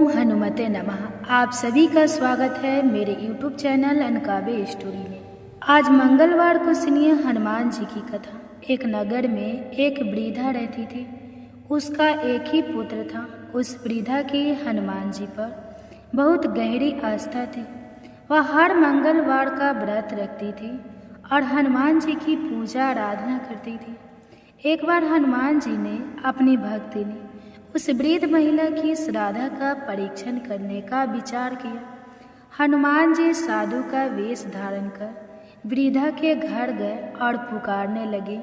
ओम हनुमते नमः। आप सभी का स्वागत है मेरे YouTube चैनल अनकाबे स्टोरी में। आज मंगलवार को सुनिए हनुमान जी की कथा। एक नगर में एक वृद्धा रहती थी। उसका एक ही पुत्र था। उस वृद्धा की हनुमान जी पर बहुत गहरी आस्था थी। वह हर मंगलवार का व्रत रखती थी और हनुमान जी की पूजा आराधना करती थी। एक बार हनुमान जी ने अपनी भक्ति ने उस वृद्ध महिला की श्रद्धा का परीक्षण करने का विचार किया। हनुमान जी साधु का वेश धारण कर वृद्धा के घर गए और पुकारने लगे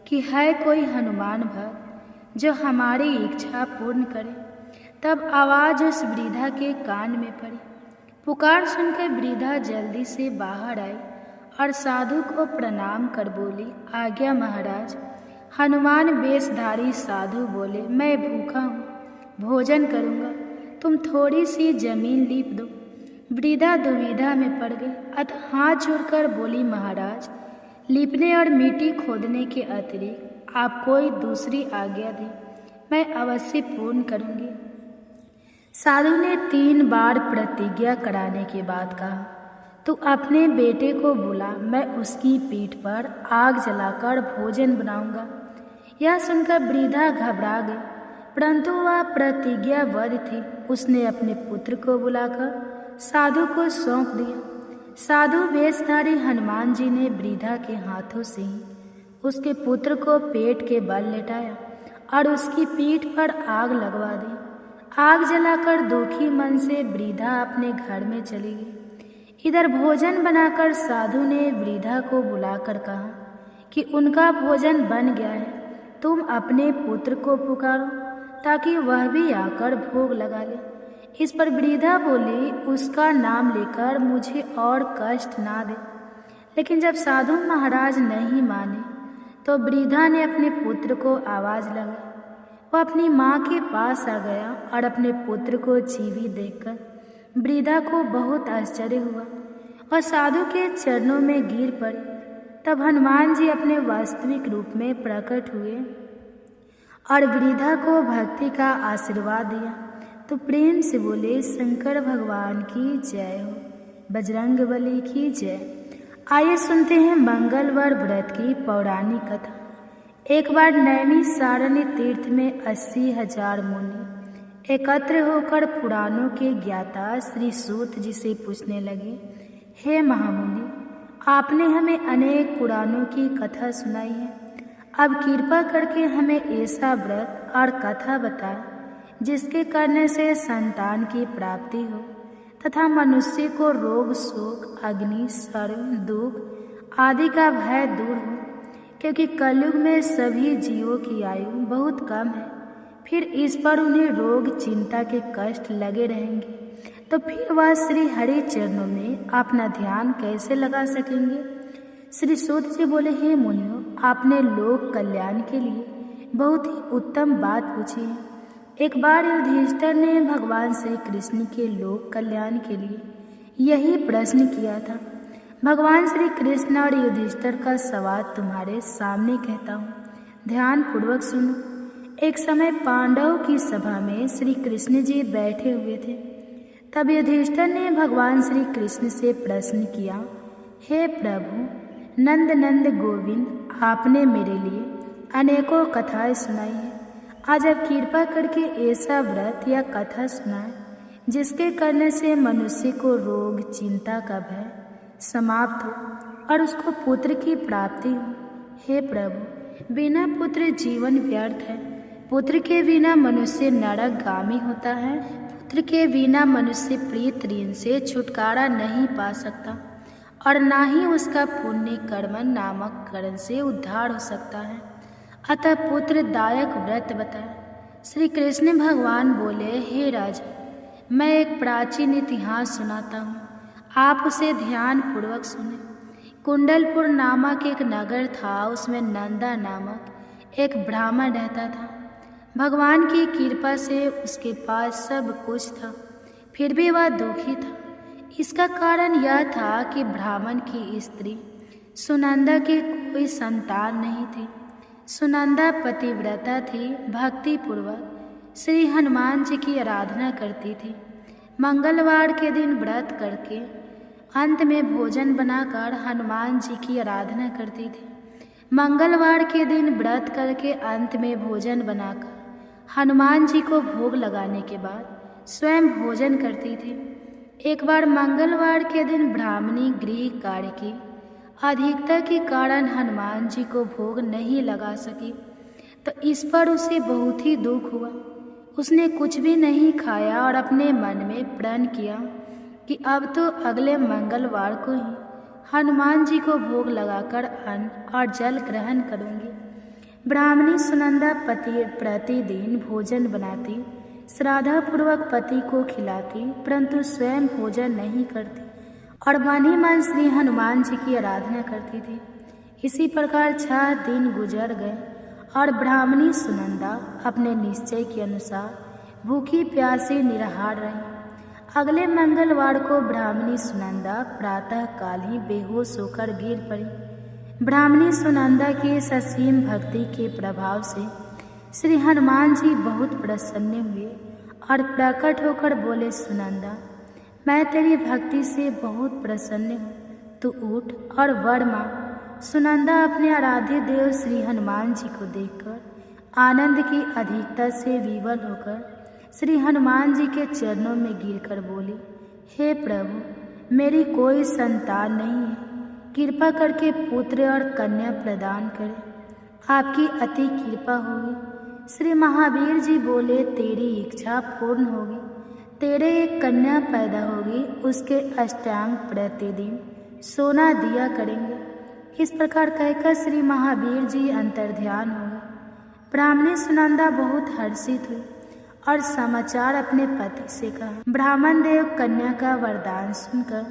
कि है कोई हनुमान भक्त जो हमारी इच्छा पूर्ण करे। तब आवाज़ उस वृद्धा के कान में पड़ी। पुकार सुनकर वृद्धा जल्दी से बाहर आई और साधु को प्रणाम कर बोली, आज्ञा महाराज। हनुमान वेशधारी साधु बोले, मैं भूखा हूँ, भोजन करूँगा, तुम थोड़ी सी जमीन लीप दो। वृद्धा दुविधा में पड़ गई, अतः हाथ जोड़कर बोली, महाराज, लीपने और मिट्टी खोदने के अतिरिक्त आप कोई दूसरी आज्ञा दें, मैं अवश्य पूर्ण करूँगी। साधु ने 3 बार प्रतिज्ञा कराने के बाद कहा, तू अपने बेटे को बुला, मैं उसकी पीठ पर आग जलाकर भोजन बनाऊंगा। यह सुनकर वृद्धा घबरा गई, परंतु वह प्रतिज्ञाबद्ध थी। उसने अपने पुत्र को बुलाकर साधु को सौंप दिया। साधु वेशधारी हनुमान जी ने वृद्धा के हाथों से ही उसके पुत्र को पेट के बल लेटाया और उसकी पीठ पर आग लगवा दी। आग जलाकर दुखी मन से वृद्धा अपने घर में चली गई। इधर भोजन बनाकर साधु ने वृद्धा को बुलाकर कहा कि उनका भोजन बन गया है, तुम अपने पुत्र को पुकारो ताकि वह भी आकर भोग लगा ले। इस पर वृद्धा बोली, उसका नाम लेकर मुझे और कष्ट ना दे। लेकिन जब साधु महाराज नहीं माने तो वृद्धा ने अपने पुत्र को आवाज़ लगाई। वह अपनी माँ के पास आ गया और अपने पुत्र को जीवित देखकर वृद्धा को बहुत आश्चर्य हुआ और साधु के चरणों में गिर पड़ी। तब हनुमान जी अपने वास्तविक रूप में प्रकट हुए और वृद्धा को भक्ति का आशीर्वाद दिया। तो प्रेम से बोले, शंकर भगवान की जय हो, बजरंगबली की जय। आइए सुनते हैं मंगलवार व्रत की पौराणिक कथा। एक बार नैमिषारण्य तीर्थ में 80,000 मुनि एकत्र होकर पुराणों के ज्ञाता श्री सूत जी से पूछने लगे, हे महामुनि, आपने हमें अनेक पुराणों की कथा सुनाई है, अब कृपा करके हमें ऐसा व्रत और कथा बताएं जिसके करने से संतान की प्राप्ति हो तथा मनुष्य को रोग, शोक, अग्नि, सर्व, दुख आदि का भय दूर हो, क्योंकि कलयुग में सभी जीवों की आयु बहुत कम है। फिर इस पर उन्हें रोग, चिंता के कष्ट लगे रहेंगे, तो फिर वह श्री हरि चरणों में अपना ध्यान कैसे लगा सकेंगे। श्री सूत जी बोले, हे मुनियों, आपने लोक कल्याण के लिए बहुत ही उत्तम बात पूछी है। एक बार युधिष्ठिर ने भगवान श्री कृष्ण के लोक कल्याण के लिए यही प्रश्न किया था। भगवान श्री कृष्ण और युधिष्ठिर का सवाल तुम्हारे सामने कहता हूँ, ध्यान पूर्वक सुनो। एक समय पांडवों की सभा में श्री कृष्ण जी बैठे हुए थे। तब युधिष्ठिर ने भगवान श्री कृष्ण से प्रश्न किया, हे प्रभु नंद नंद गोविंद, आपने मेरे लिए अनेकों कथाएं सुनाई हैं। आज आप कृपा करके ऐसा व्रत या कथा सुनाएं जिसके करने से मनुष्य को रोग, चिंता का भय समाप्त हो और उसको पुत्र की प्राप्ति हो। हे प्रभु, बिना पुत्र जीवन व्यर्थ है। पुत्र के बिना मनुष्य नरकगामी होता है। पुत्र के बिना मनुष्य प्रीत ऋण से छुटकारा नहीं पा सकता और ना ही उसका पुण्य कर्मन नामक कर्म से उद्धार हो सकता है। अतः पुत्र दायक व्रत बताए। श्री कृष्ण भगवान बोले, हे राजा, मैं एक प्राचीन इतिहास सुनाता हूँ, आप उसे ध्यान पूर्वक सुने। कुंडलपुर नामक एक नगर था, उसमें नंदा नामक एक ब्राह्मण रहता था। भगवान की कृपा से उसके पास सब कुछ था, फिर भी वह दुखी था। इसका कारण यह था कि ब्राह्मण की स्त्री सुनंदा की कोई संतान नहीं थी। सुनंदा पतिव्रता थी, भक्ति पूर्वक श्री हनुमान जी की आराधना करती थी। मंगलवार के दिन व्रत करके अंत में भोजन बनाकर हनुमान जी की आराधना करती थी। मंगलवार के दिन व्रत करके अंत में भोजन बनाकर हनुमान जी को भोग लगाने के बाद स्वयं भोजन करती थी। एक बार मंगलवार के दिन ब्राह्मणी गृह कार्य की अधिकता के कारण हनुमान जी को भोग नहीं लगा सकी, तो इस पर उसे बहुत ही दुख हुआ। उसने कुछ भी नहीं खाया और अपने मन में प्रण किया कि अब तो अगले मंगलवार को ही हनुमान जी को भोग लगाकर अन्न और जल ग्रहण करूंगी। ब्राह्मणी सुनंदा प्रतिदिन भोजन बनाती, श्रद्धापूर्वक पति को खिलाती, परंतु स्वयं भोजन नहीं करती और मन ही मन श्री हनुमान जी की आराधना करती थी। इसी प्रकार 6 दिन गुजर गए और ब्राह्मणी सुनंदा अपने निश्चय के अनुसार भूखी प्यासी निराहार रही। अगले मंगलवार को ब्राह्मणी सुनंदा प्रातः काल ही बेहोश होकर गिर पड़ी। ब्राह्मणी सुनंदा की इस असीम भक्ति के प्रभाव से श्री हनुमान जी बहुत प्रसन्न हुए और प्रकट होकर बोले, सुनंदा, मैं तेरी भक्ति से बहुत प्रसन्न हूँ, तू उठ और वर मांग। सुनंदा अपने आराध्य देव श्री हनुमान जी को देखकर आनंद की अधिकता से विवल होकर श्री हनुमान जी के चरणों में गिरकर बोली, हे प्रभु, मेरी कोई संतान नहीं है, कृपा करके पुत्र और कन्या प्रदान करें, आपकी अति कृपा होगी। श्री महावीर जी बोले, तेरी इच्छा पूर्ण होगी, तेरे एक कन्या पैदा होगी, उसके अष्टांग प्रतिदिन सोना दिया करेंगे। इस प्रकार कहकर श्री महावीर जी अंतर्ध्यान हो गए। ब्राह्मणी सुनंदा बहुत हर्षित हुई और समाचार अपने पति से कहा। ब्राह्मण देव कन्या का वरदान सुनकर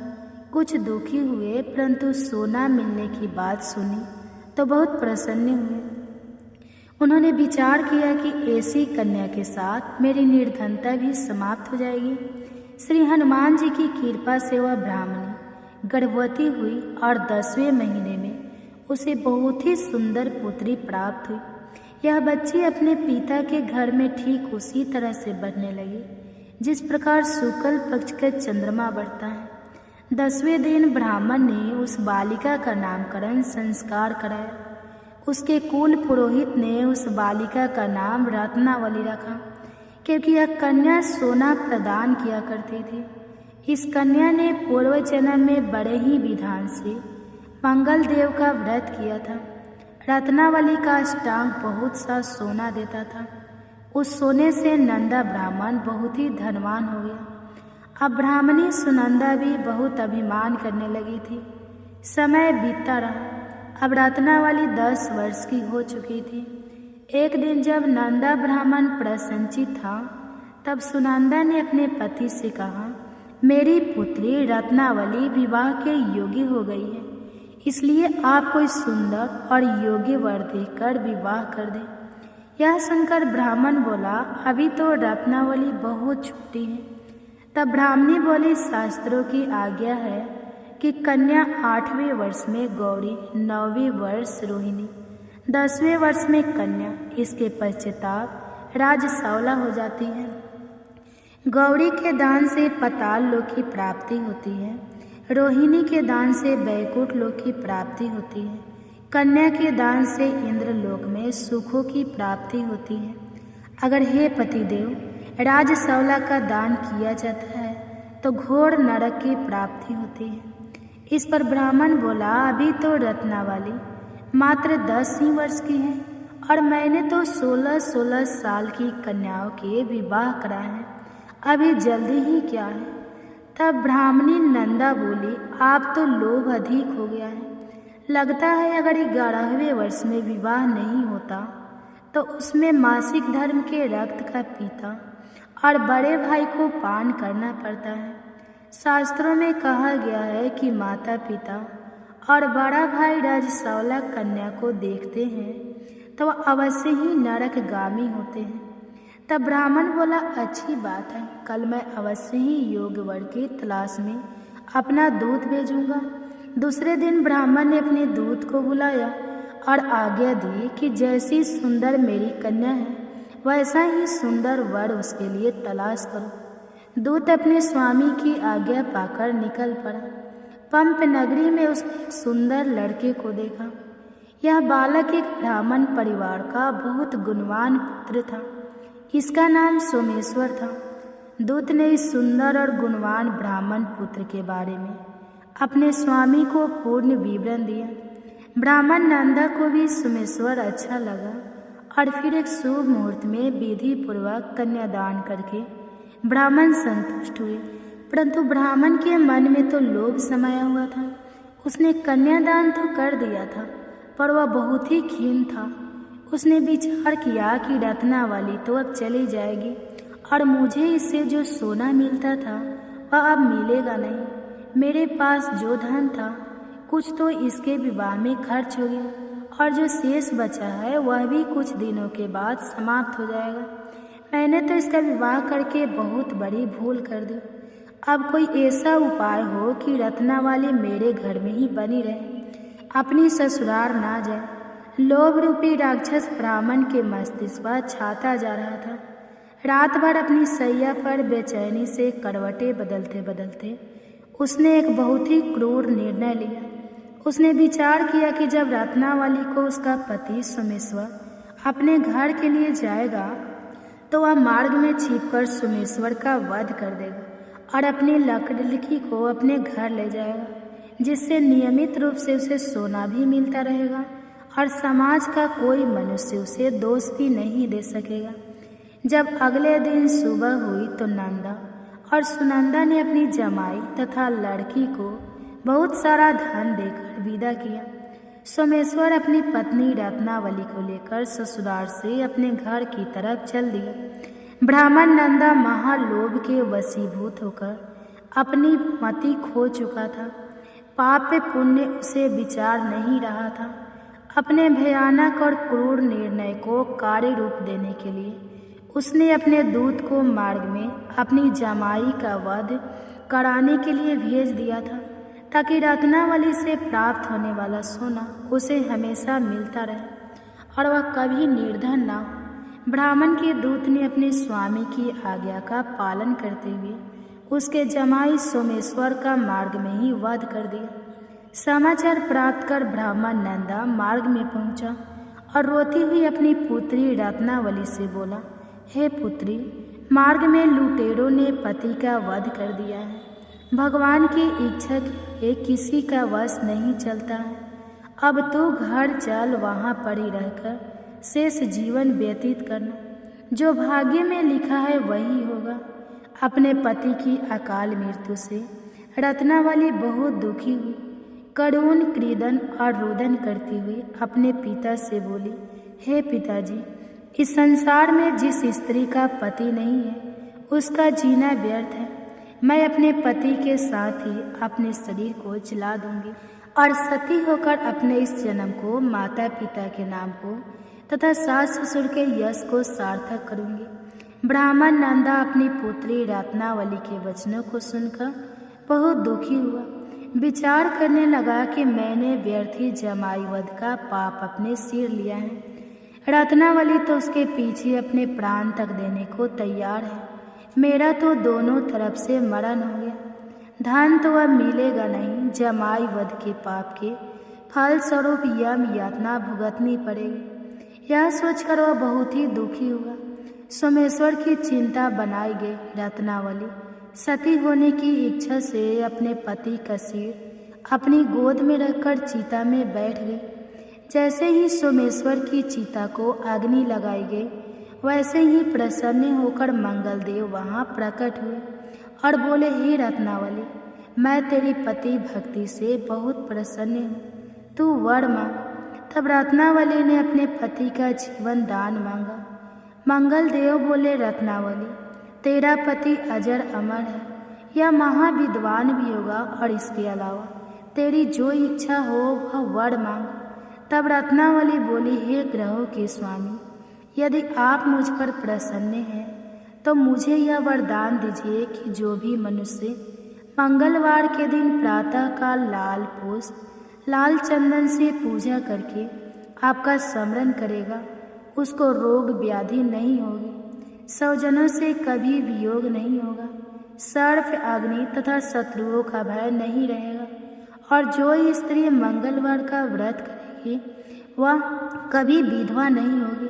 कुछ दुखी हुए, परंतु सोना मिलने की बात सुनी तो बहुत प्रसन्न हुए। उन्होंने विचार किया कि ऐसी कन्या के साथ मेरी निर्धनता भी समाप्त हो जाएगी। श्री हनुमान जी की कृपा से वह ब्राह्मणी गर्भवती हुई और 10वें महीने में उसे बहुत ही सुंदर पुत्री प्राप्त हुई। यह बच्ची अपने पिता के घर में ठीक उसी तरह से बढ़ने लगी जिस प्रकार शुक्ल पक्ष का चंद्रमा बढ़ता है। 10वें दिन ब्राह्मण ने उस बालिका का नामकरण संस्कार कराया। उसके कुल पुरोहित ने उस बालिका का नाम रत्नावली रखा, क्योंकि यह कन्या सोना प्रदान किया करती थी। इस कन्या ने पूर्व जन्म में बड़े ही विधान से मंगल देव का व्रत किया था। रत्नावली का अष्टांग बहुत सा सोना देता था। उस सोने से नंदा ब्राह्मण बहुत ही धनवान हो गया। अब ब्राह्मणी सुनंदा भी बहुत अभिमान करने लगी थी। समय बीतता रहा। अब रत्नावली 10 वर्ष की हो चुकी थी। एक दिन जब नंदा ब्राह्मण प्रसन्नचित था, तब सुनंदा ने अपने पति से कहा, मेरी पुत्री रत्नावली विवाह के योग्य हो गई है, इसलिए आप कोई सुंदर और योग्य वर देकर विवाह कर दें। यह सुनकर ब्राह्मण बोला, अभी तो रत्नावली बहुत छोटी है। तब ब्राह्मणी बोली, शास्त्रों की आज्ञा है कि कन्या 8वें वर्ष में गौरी, 9वें वर्ष रोहिणी, 10वें वर्ष में कन्या, इसके पश्चाताप राजसौला हो जाती है। गौरी के दान से पाताल लोक की प्राप्ति होती है, रोहिणी के दान से वैकुंठ लोक की प्राप्ति होती है, कन्या के दान से इंद्र लोक में सुखों की प्राप्ति होती है। अगर हे पतिदेव राजसौला का दान किया जाता है तो घोर नरक की प्राप्ति होती है। इस पर ब्राह्मण बोला, अभी तो रत्नावली मात्र 10 ही वर्ष की है और मैंने तो 16-16 साल की कन्याओं के विवाह कराए हैं, अभी जल्दी ही क्या है। तब ब्राह्मणी नंदा बोली, आप तो लोभ अधिक हो गया है। लगता है अगर 11वें वर्ष में विवाह नहीं होता तो उसमें मासिक धर्म के रक्त का पीता और बड़े भाई को पान करना पड़ता है। शास्त्रों में कहा गया है कि माता पिता और बड़ा भाई राजसौला कन्या को देखते हैं तो वह अवश्य ही नरकगामी होते हैं। तब ब्राह्मण बोला, अच्छी बात है, कल मैं अवश्य ही योग्य वर की तलाश में अपना दूत भेजूंगा। दूसरे दिन ब्राह्मण ने अपने दूत को बुलाया और आज्ञा दी कि जैसी सुंदर मेरी कन्या है वैसा ही सुंदर वर उसके लिए तलाश करो। दूत अपने स्वामी की आज्ञा पाकर निकल पड़ा। पंप नगरी में उसने एक सुंदर लड़के को देखा। यह बालक एक ब्राह्मण परिवार का बहुत गुणवान पुत्र था। इसका नाम सोमेश्वर था। दूत ने इस सुंदर और गुणवान ब्राह्मण पुत्र के बारे में अपने स्वामी को पूर्ण विवरण दिया। ब्राह्मण नंदा को भी सोमेश्वर अच्छा लगा और फिर एक शुभ मुहूर्त में विधि पूर्वक कन्यादान करके ब्राह्मण संतुष्ट हुए। परंतु ब्राह्मण के मन में तो लोभ समाया हुआ था। उसने कन्यादान तो कर दिया था, पर वह बहुत ही खीन था। उसने विचार किया कि रत्नावली तो अब चली जाएगी और मुझे इससे जो सोना मिलता था वह अब मिलेगा नहीं। मेरे पास जो धन था कुछ तो इसके विवाह में खर्च हो गया और जो शेष बचा है वह भी कुछ दिनों के बाद समाप्त हो जाएगा। मैंने तो इसका विवाह करके बहुत बड़ी भूल कर दी। अब कोई ऐसा उपाय हो कि रत्नावली मेरे घर में ही बनी रहे, अपनी ससुराल ना जाए। लोभ रूपी राक्षस ब्राह्मण के मस्तिष्क पर छाता जा रहा था। रात भर अपनी सैया पर बेचैनी से करवटें बदलते बदलते उसने एक बहुत ही क्रूर निर्णय लिया। उसने विचार किया कि जब रत्नावली को उसका पति सोमेश्वर अपने घर के लिए जाएगा तो वह मार्ग में छिपकर सोमेश्वर का वध कर देगा और अपनी लड़की को अपने घर ले जाएगा, जिससे नियमित रूप से उसे सोना भी मिलता रहेगा और समाज का कोई मनुष्य उसे दोष भी नहीं दे सकेगा। जब अगले दिन सुबह हुई तो नंदा और सुनंदा ने अपनी जमाई तथा लड़की को बहुत सारा धन देकर विदा किया। सोमेश्वर अपनी पत्नी रत्नावली को लेकर ससुराल से अपने घर की तरफ चल दिया। ब्राह्मण नंदा महालोभ के वशीभूत होकर अपनी मति खो चुका था। पाप पुण्य उसे विचार नहीं रहा था। अपने भयानक और क्रूर निर्णय को कार्य रूप देने के लिए उसने अपने दूत को मार्ग में अपनी जमाई का वध कराने के लिए भेज दिया था, ताकि रत्नावली से प्राप्त होने वाला सोना उसे हमेशा मिलता रहे और वह कभी निर्धन ना हो। ब्राह्मण के दूत ने अपने स्वामी की आज्ञा का पालन करते हुए उसके जमाई सोमेश्वर का मार्ग में ही वध कर दिया। समाचार प्राप्त कर ब्राह्मण नंदा मार्ग में पहुंचा और रोती हुई अपनी पुत्री रत्नावली से बोला, हे पुत्री, मार्ग में लुटेरों ने पति का वध कर दिया है। भगवान की इच्छा के किसी का वश नहीं चलता है। अब तो घर चल, वहाँ पड़ी रहकर शेष जीवन व्यतीत करना। जो भाग्य में लिखा है वही होगा। अपने पति की अकाल मृत्यु से रत्नावली बहुत दुखी हुई। करुण क्रीदन और रुदन करती हुई अपने पिता से बोली, हे पिताजी, इस संसार में जिस स्त्री का पति नहीं है उसका जीना व्यर्थ है। मैं अपने पति के साथ ही अपने शरीर को जला दूंगी और सती होकर अपने इस जन्म को माता पिता के नाम को तथा सास ससुर के यश को सार्थक करूंगी। ब्राह्मण नंदा अपनी पुत्री रत्नावली के वचनों को सुनकर बहुत दुखी हुआ। विचार करने लगा कि मैंने व्यर्थ ही जमाई वध का पाप अपने सिर लिया है। रत्नावली तो उसके पीछे अपने प्राण तक देने को तैयार है। मेरा तो दोनों तरफ से मरण हो गया। धन तो अब मिलेगा नहीं। जमाई वध के पाप के फल स्वरूप यम यातना भुगतनी पड़ेगी। यह सोचकर वह बहुत ही दुखी हुआ। सोमेश्वर की चिंता बनाई गई। रत्नावली सती होने की इच्छा से अपने पति का सिर अपनी गोद में रखकर चिता में बैठ गई। जैसे ही सोमेश्वर की चिता को अग्नि लगाई गई, वैसे ही प्रसन्न होकर मंगलदेव वहाँ प्रकट हुए और बोले, हे रत्नावली, मैं तेरी पति भक्ति से बहुत प्रसन्न हूँ, तू वर मांग। तब रत्नावली ने अपने पति का जीवन दान मांगा। मंगलदेव बोले, रत्नावली, तेरा पति अजर अमर है, यह महाविद्वान भी होगा और इसके अलावा तेरी जो इच्छा हो वह वर मांग। तब रत्नावली बोली, हे ग्रहों के स्वामी, यदि आप मुझ पर प्रसन्न हैं तो मुझे यह वरदान दीजिए कि जो भी मनुष्य मंगलवार के दिन प्रातःकाल लाल पुष्प लाल चंदन से पूजा करके आपका स्मरण करेगा, उसको रोग व्याधि नहीं होगी, स्वजनों से कभी वियोग नहीं होगा, सर्प अग्नि तथा शत्रुओं का भय नहीं रहेगा। और जो स्त्री मंगलवार का व्रत करेगी वह कभी विधवा नहीं होगी।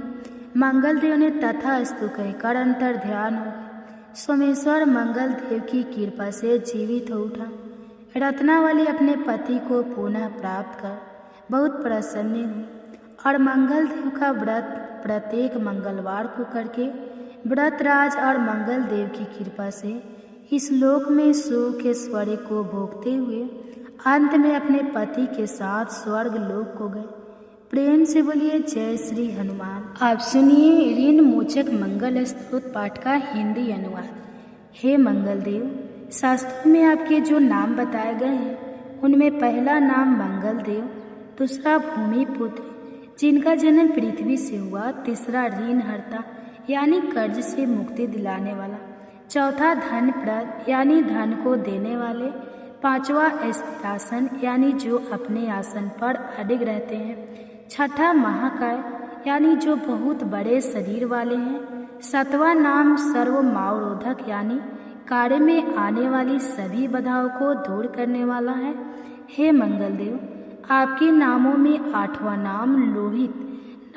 मंगलदेव ने तथास्तु कहकर अंतर ध्यान हो गया। सोमेश्वर मंगलदेव की कृपा से जीवित हो उठा। रत्नावली अपने पति को पुनः प्राप्त कर बहुत प्रसन्न हुई और मंगलदेव का व्रत प्रत्येक मंगलवार को करके व्रतराज और मंगलदेव की कृपा से इस लोक में सुख ऐश्वर्य को भोगते हुए अंत में अपने पति के साथ स्वर्ग लोक को गए। प्रेम से बोलिए जय श्री हनुमान। आप सुनिए ऋण मोचक मंगल स्तोत्र पाठ का हिंदी अनुवाद। हे मंगलदेव, शास्त्रों में आपके जो नाम बताए गए हैं उनमें पहला नाम मंगलदेव, दूसरा भूमिपुत्र जिनका जन्म पृथ्वी से हुआ, तीसरा ऋणहर्ता यानी कर्ज से मुक्ति दिलाने वाला, चौथा धनप्रद यानी धन को देने वाले, पांचवा स्थिरासन यानी जो अपने आसन पर अडिग रहते हैं, छठा महाकाय यानी जो बहुत बड़े शरीर वाले हैं, सातवां नाम सर्वमावरोधक यानी कार्य में आने वाली सभी बाधाओं को दूर करने वाला है। हे मंगलदेव, आपके नामों में आठवां नाम लोहित,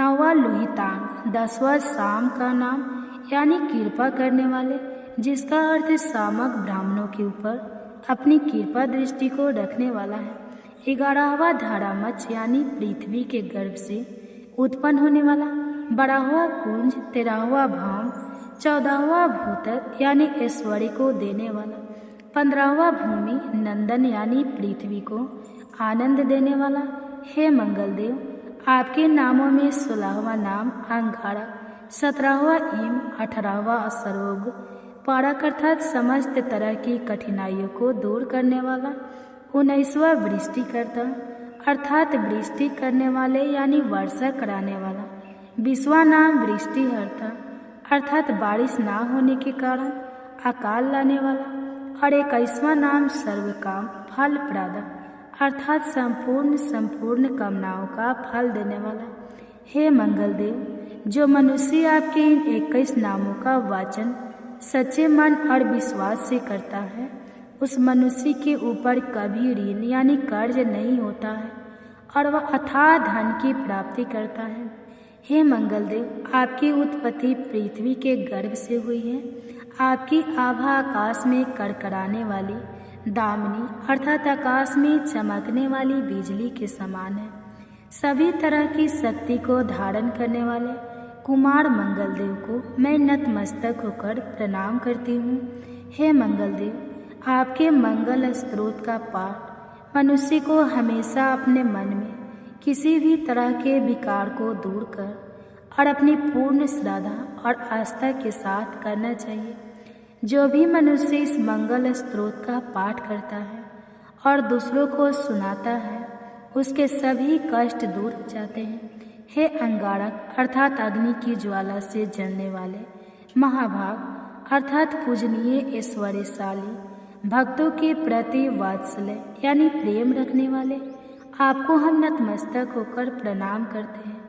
नौवां लोहितांग, 10वां शाम का नाम यानी कृपा करने वाले, जिसका अर्थ सामक ब्राह्मणों के ऊपर अपनी कृपा दृष्टि को रखने वाला है। 11वां धारामच यानी पृथ्वी के गर्भ से उत्पन्न होने वाला, 12वां कुंज, 13वां भाम, 14वां भूतक यानी ऐश्वर्य को देने वाला, 15वां भूमि नंदन यानी पृथ्वी को आनंद देने वाला। हे मंगलदेव, आपके नामों में 16वां नाम अंगारा, 17वां इम, 18वां असरोग, पारक अर्थात समस्त तरह की कठिनाइयों को दूर करने वाला, 19वां वृष्टिकर्ता अर्थात वृष्टि करने वाले यानी वर्षा कराने वाला, 20वां नाम वृष्टिहर्ता अर्थात बारिश ना होने के कारण अकाल लाने वाला, और 21वां नाम सर्वकाम फल प्रदा अर्थात संपूर्ण कामनाओं का फल देने वाला। हे मंगलदेव, जो मनुष्य आपके इन 21 नामों का वाचन सच्चे मन और विश्वास से करता है उस मनुष्य के ऊपर कभी ऋण यानी कर्ज नहीं होता है और वह अथाह धन की प्राप्ति करता है। हे मंगलदेव, आपकी उत्पत्ति पृथ्वी के गर्भ से हुई है। आपकी आभा आकाश में करकराने वाली दामिनी अर्थात आकाश में चमकने वाली बिजली के समान है। सभी तरह की शक्ति को धारण करने वाले कुमार मंगलदेव को मैं नतमस्तक होकर प्रणाम करती हूँ। हे मंगलदेव, आपके मंगल स्तोत्र का पाठ मनुष्य को हमेशा अपने मन में किसी भी तरह के विकार को दूर कर और अपनी पूर्ण श्रद्धा और आस्था के साथ करना चाहिए। जो भी मनुष्य इस मंगल स्तोत्र का पाठ करता है और दूसरों को सुनाता है उसके सभी कष्ट दूर हो जाते हैं। हे अंगारक अर्थात अग्नि की ज्वाला से जलने वाले, महाभाग अर्थात पूजनीय ऐश्वर्यशाली, भक्तों के प्रति वात्सल्य यानी प्रेम रखने वाले, आपको हम नतमस्तक होकर प्रणाम करते हैं।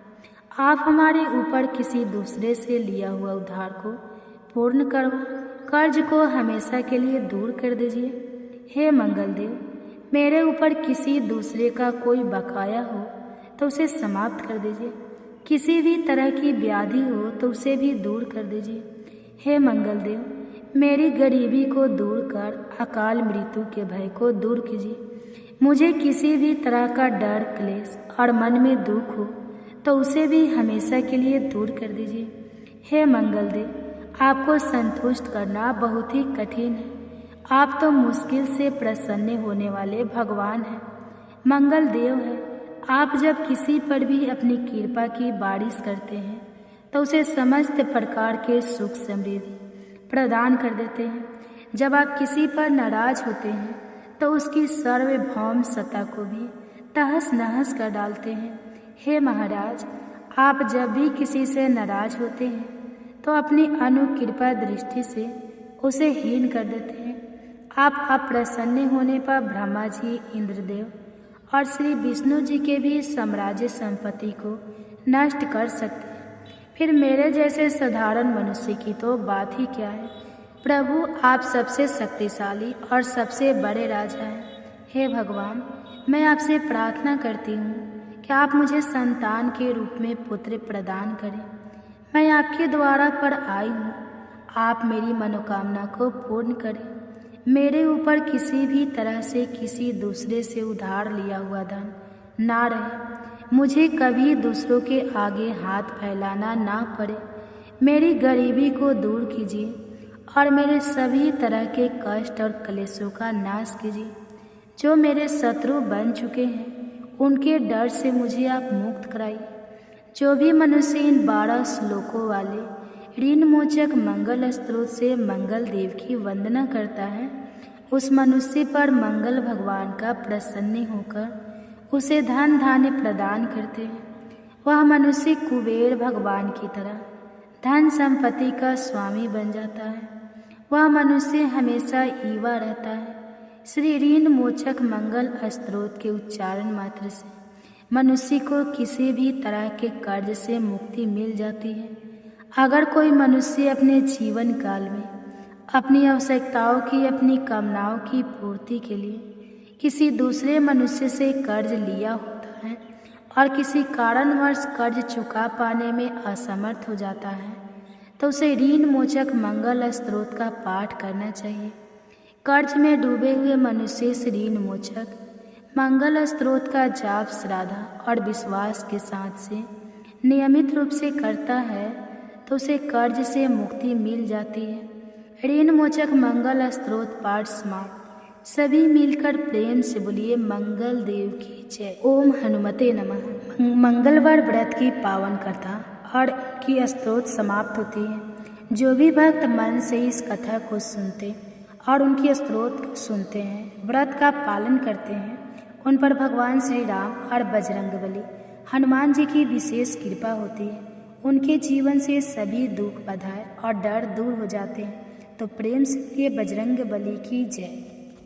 आप हमारे ऊपर किसी दूसरे से लिया हुआ उधार को पूर्ण करवा कर्ज को हमेशा के लिए दूर कर दीजिए। हे मंगलदेव, मेरे ऊपर किसी दूसरे का कोई बकाया हो तो उसे समाप्त कर दीजिए। किसी भी तरह की व्याधि हो तो उसे भी दूर कर दीजिए। हे मंगलदेव, मेरी गरीबी को दूर कर अकाल मृत्यु के भय को दूर कीजिए। मुझे किसी भी तरह का डर, क्लेश और मन में दुख हो तो उसे भी हमेशा के लिए दूर कर दीजिए। हे मंगलदेव, आपको संतुष्ट करना बहुत ही कठिन है। आप तो मुश्किल से प्रसन्न होने वाले भगवान हैं, मंगलदेव है। आप जब किसी पर भी अपनी कृपा की बारिश करते हैं तो उसे समस्त प्रकार के सुख समृद्धि प्रदान कर देते हैं। जब आप किसी पर नाराज होते हैं तो उसकी सार्वभौम सत्ता को भी तहस नहस कर डालते हैं। हे महाराज, आप जब भी किसी से नाराज होते हैं तो अपनी अनुकृपा दृष्टि से उसे हीन कर देते हैं। आप अप्रसन्न होने पर ब्रह्मा जी, इंद्रदेव और श्री विष्णु जी के भी साम्राज्य संपत्ति को नष्ट कर सकते हैं। फिर मेरे जैसे साधारण मनुष्य की तो बात ही क्या है। प्रभु, आप सबसे शक्तिशाली और सबसे बड़े राजा हैं। हे भगवान, मैं आपसे प्रार्थना करती हूँ कि आप मुझे संतान के रूप में पुत्र प्रदान करें। मैं आपके द्वारा पर आई हूँ, आप मेरी मनोकामना को पूर्ण करें। मेरे ऊपर किसी भी तरह से किसी दूसरे से उधार लिया हुआ धन ना रहे। मुझे कभी दूसरों के आगे हाथ फैलाना ना पड़े। मेरी गरीबी को दूर कीजिए और मेरे सभी तरह के कष्ट और क्लेशों का नाश कीजिए। जो मेरे शत्रु बन चुके हैं, उनके डर से मुझे आप मुक्त कराइए। जो भी मनुष्य इन 12 श्लोकों वाले ऋण मोचक मंगल स्त्रोत से मंगल देव की वंदना करता है, उस मनुष्य पर मंगल भगवान का प्रसन्न होकर उसे धन धान्य प्रदान करते हैं। वह मनुष्य कुबेर भगवान की तरह धन संपत्ति का स्वामी बन जाता है। वह मनुष्य हमेशा ईवा रहता है। श्री ऋण मोचक मंगल स्त्रोत के उच्चारण मात्र से मनुष्य को किसी भी तरह के कर्ज से मुक्ति मिल जाती है। अगर कोई मनुष्य अपने जीवन काल में अपनी आवश्यकताओं की, अपनी कामनाओं की पूर्ति के लिए किसी दूसरे मनुष्य से कर्ज लिया होता है और किसी कारणवश कर्ज चुका पाने में असमर्थ हो जाता है, तो उसे ऋण मोचक मंगल स्त्रोत का पाठ करना चाहिए। कर्ज में डूबे हुए मनुष्य इस ऋण मोचक मंगल स्त्रोत का जाप श्रद्धा और विश्वास के साथ से नियमित रूप से करता है तो उसे कर्ज से मुक्ति मिल जाती है। ऋण मोचक मंगल स्त्रोत पाठ समाप्त। सभी मिलकर प्रेम से बोलिए मंगल देव की जय। ओम हनुमते नमः। मंगलवार व्रत की पावन कथा और उनकी स्तोत्र समाप्त होती है। जो भी भक्त मन से इस कथा को सुनते और उनकी स्तोत्र सुनते हैं, व्रत का पालन करते हैं, उन पर भगवान श्री राम और बजरंगबली हनुमान जी की विशेष कृपा होती है। उनके जीवन से सभी दुख बाधाएं और डर दूर हो जाते हैं। तो प्रेम से बजरंगबली की जय।